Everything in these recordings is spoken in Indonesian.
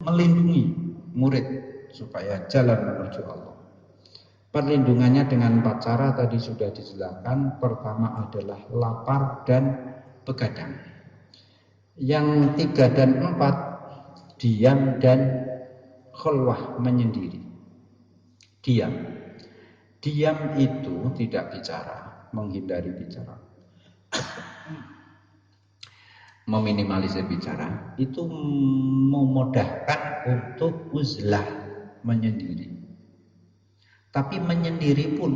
melindungi murid supaya jalan menuju Allah. Perlindungannya dengan 4 cara tadi sudah dijelaskan. Pertama adalah lapar dan begadang. Yang 3 dan 4 diam dan khulwah, menyendiri. Diam itu tidak bicara, menghindari bicara, meminimalisir bicara. Itu memudahkan untuk uzlah, menyendiri. Tapi menyendiri pun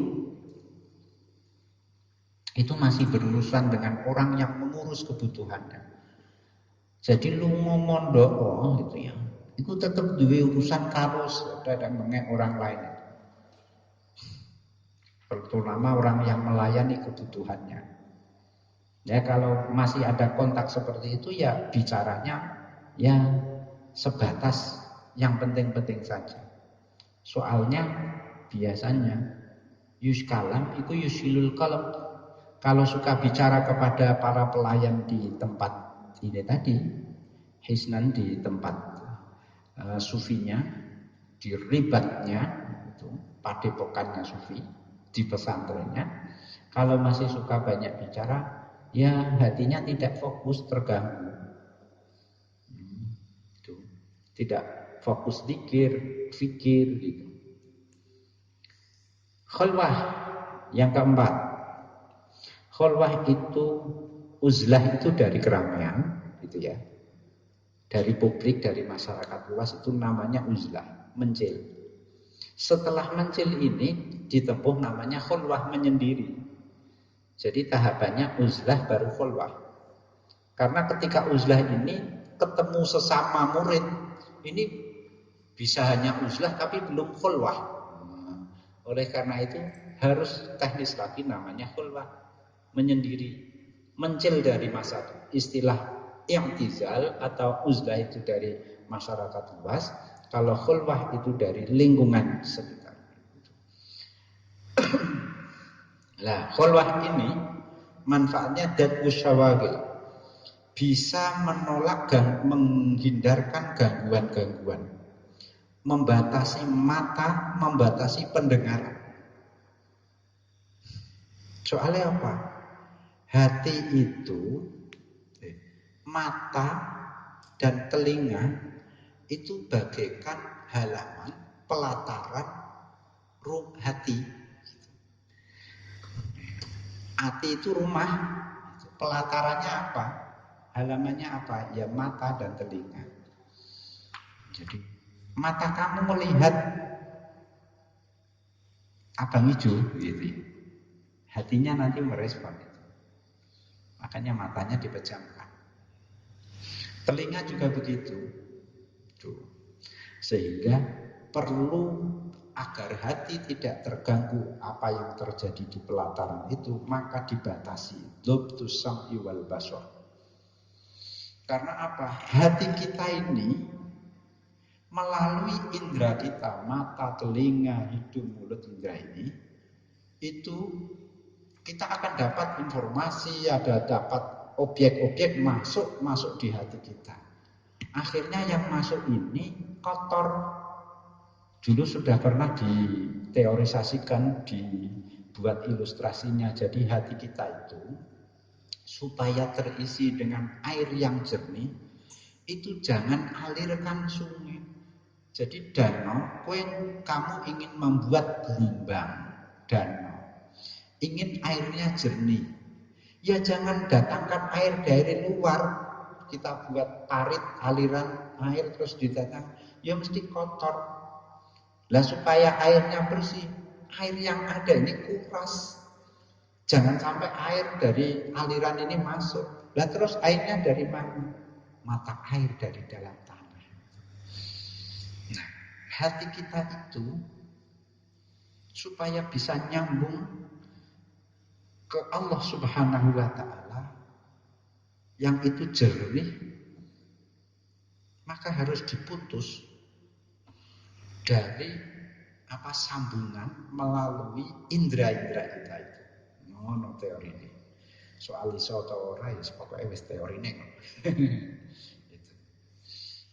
itu masih berurusan dengan orang yang mengurus kebutuhannya. Jadi lu ngomong gitu ya, itu tetap duwe urusan karo orang lain. Terutama orang yang melayani kebutuhannya. Ya kalau masih ada kontak seperti itu ya bicaranya ya sebatas yang penting-penting saja. Soalnya biasanya yuskalam itu yusilul qalam. Kalau suka bicara kepada para pelayan di tempat ini tadi, hisnan di tempat sufinya, di ribatnya itu, padepokannya sufi, di pesantrennya, kalau masih suka banyak bicara, ya hatinya tidak fokus, terganggu. Itu. Tidak fokus zikir, fikir gitu. Khulwah yang keempat. Khulwah itu, uzlah itu dari keramaian gitu ya. Dari publik, dari masyarakat luas, itu namanya uzlah, mencil. Setelah mencil ini ditempuh namanya khulwah, menyendiri. Jadi tahapannya uzlah baru khulwah. Karena ketika uzlah ini ketemu sesama murid, ini bisa hanya uzlah tapi belum khulwah. Oleh karena itu harus teknis lagi, namanya khulwah, menyendiri, mencil dari masa itu. Istilah i'tizal atau uzlah itu dari masyarakat luas, kalau khulwah itu dari lingkungan sekitar. Nah, khulwah ini manfaatnya dad'us syawagil, bisa menolak menghindarkan gangguan-gangguan, membatasi mata, membatasi pendengaran. Soalnya apa? Hati itu, mata dan telinga itu bagaikan halaman pelataran hati. Hati itu rumah, pelatarannya apa? Halamannya apa? Ya mata dan telinga. Jadi mata kamu melihat abang hijau gitu. Hatinya nanti merespon itu. Makanya matanya dipejamkan. Telinga juga begitu. Tuh. Sehingga perlu agar hati tidak terganggu apa yang terjadi di pelataran itu, maka dibatasi dhabtus sam'i wal basar. Karena apa? Hati kita ini melalui indera kita, mata, telinga, hidung, mulut, indera ini, itu kita akan dapat informasi, dapat objek-objek masuk di hati kita. Akhirnya yang masuk ini kotor. Dulu sudah pernah diteorisasikan, dibuat ilustrasinya. Jadi hati kita itu supaya terisi dengan air yang jernih, itu jangan alirkan sungai. Jadi danau, kamu ingin membuat gelombang danau, ingin airnya jernih, ya jangan datangkan air dari luar. Kita buat parit aliran air terus didatang, ya mesti kotor. Lah supaya airnya bersih, air yang ada ini kuras. Jangan sampai air dari aliran ini masuk. Lah terus airnya dari mana? Mata air dari dalam tanah. Nah, hati kita itu supaya bisa nyambung ke Allah Subhanahu wa ta'ala yang itu jernih, maka harus diputus dari sambungan melalui indera-indera kita itu. Ngono teori ini. Soal iso atau ora ya pokoke wis teorine. Gitu.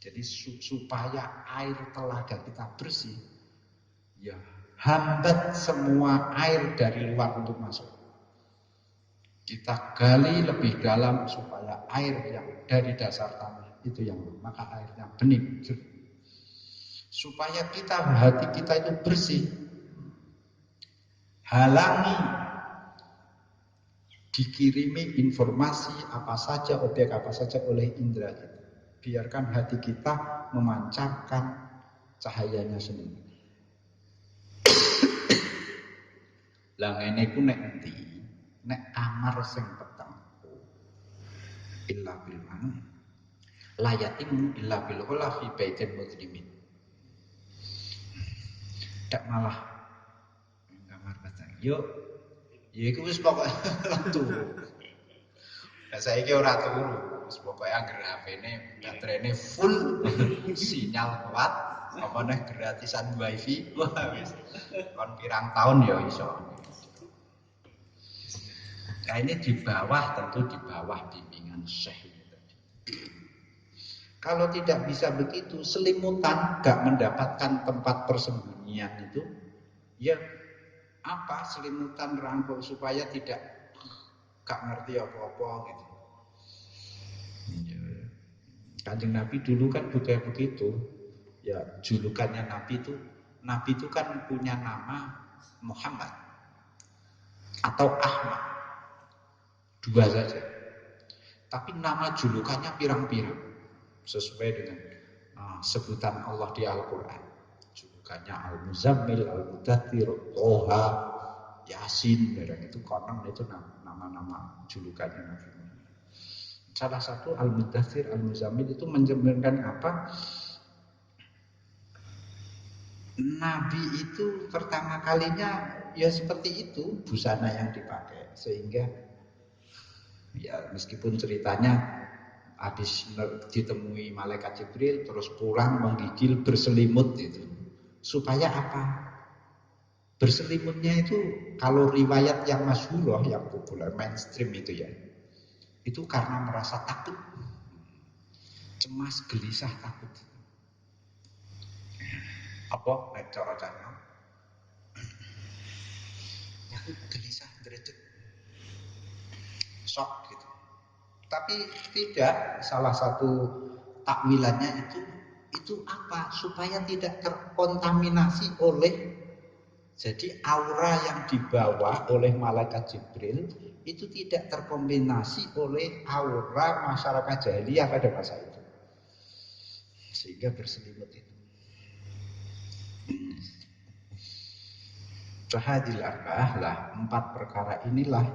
Jadi supaya air telaga kita bersih, ya hambat semua air dari luar untuk masuk. Kita gali lebih dalam supaya air yang dari dasar tanah itu yang maka airnya bening. Supaya hati kita itu bersih. Halangi dikirimi informasi apa saja, objek apa saja oleh indera kita. Biarkan hati kita memancarkan cahayanya sendiri. Lah ngene iku nek endi? Nek kamar sing peteng. Illa bil man. La yatimu illa bil khulafi baitin muslimin. Tak malah kamar peteng. Yo, ya iku wis pokoke turu. Lah saiki ora turu. Wis pokoke anggere HP-ne baterainya full, sinyal kuat, apa nih gratisan wifi, wah wis kon pirang tahun ya iso. Nah ini di bawah, tentu di bawah bimbingan Syekh ini tadi. Kalau tidak bisa begitu, selimutan gak mendapatkan tempat persembunyian itu, ya apa selimutan rangkul supaya tidak gak ngerti apa-apa gitu. Kanjeng Nabi dulu kan juga begitu. Ya, julukannya Nabi itu kan punya nama Muhammad atau Ahmad. Dua saja. Tapi nama julukannya pirang-pirang sesuai dengan sebutan Allah di Al-Qur'an. Julukannya Al-Muzammil, Al-Mudaththir, Toha, Yasin, dan itu konon itu nama-nama julukannya Nabi. Salah satu Al-Mudaththir, Al-Muzammil itu mencerminkan apa? Nabi itu pertama kalinya ya seperti itu busana yang dipakai, sehingga ya meskipun ceritanya habis ditemui malaikat Jibril terus pulang menggigil berselimut itu. Supaya apa? Berselimutnya itu kalau riwayat yang masyhur yang populer mainstream itu ya. Itu karena merasa takut, cemas, gelisah, takut. Apa cara-cara? Aku gelisah, drejet, shock gitu. Tapi tidak, salah satu takwilannya itu apa? Supaya tidak terkontaminasi oleh, jadi aura yang dibawa oleh malaikat Jibril itu tidak terkombinasi oleh aura masyarakat jahiliyah pada masa itu, sehingga berselimut itu. Fahadil arba'ah lah, 4 perkara inilah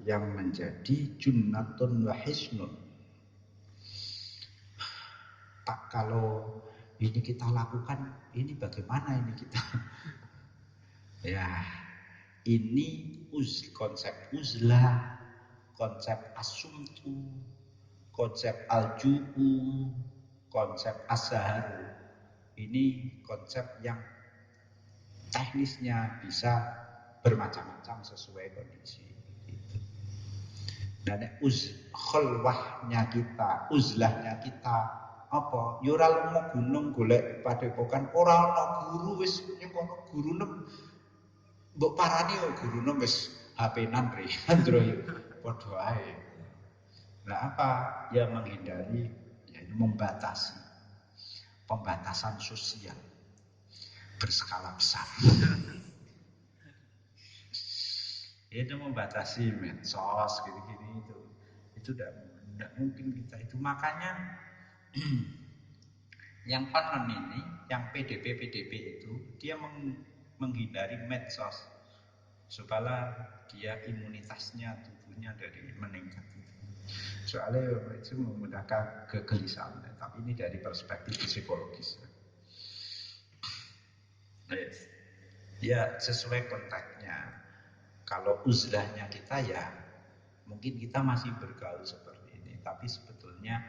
yang menjadi junnatun wa hisnun. Pak, kalau ini kita lakukan, ini bagaimana ini kita? Ya, ini konsep uzlah, konsep asumtu, konsep aljuhu, konsep asaharu. Ini konsep yang teknisnya bisa bermacam-macam sesuai kondisi. Dan khulwahnya kita, uzlahnya kita apa? Yura lunga gunung golek padepokan, ora ana guru wis ning kono gurune mbok parani yo gurune wis HP-nan re, android padha ae. Nah apa? Ya menghindari, yaitu membatasi. Pembatasan sosial berskala besar. Itu membatasi medsos gini-gini itu tidak mungkin kita itu. Makanya yang konon ini, yang PDP itu dia menghindari medsos supaya dia imunitasnya tubuhnya dari meningkat. Soalnya itu memudahkan kegelisahan. Tapi ini dari perspektif psikologis. Ya sesuai konteksnya. Kalau uzlahnya kita ya mungkin kita masih bergaul seperti ini, tapi sebetulnya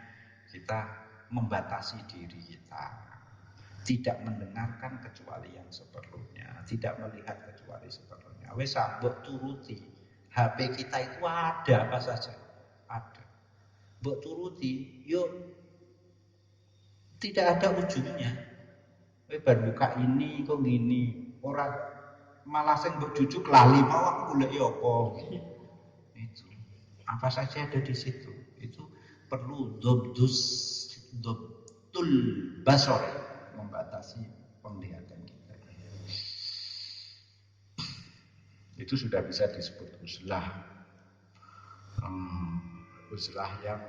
kita membatasi diri kita, tidak mendengarkan kecuali yang seperlunya, tidak melihat kecuali seperlunya. Wes mbok turuti, HP kita itu ada apa saja, ada. Mbok turuti, yuk Tidak ada ujungnya. Kowe bar buka ini kok gini, ora malah sing mbok jujuk lali mau aku goleki apa. Itu. Apa saja ada di situ. Itu perlu dobtul basor, membatasi penglihatan kita. Itu sudah bisa disebut uzlah. Uzlah yang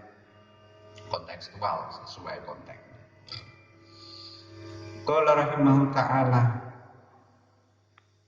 kontekstual, sesuai konteks. Qala rahimahu ta'ala,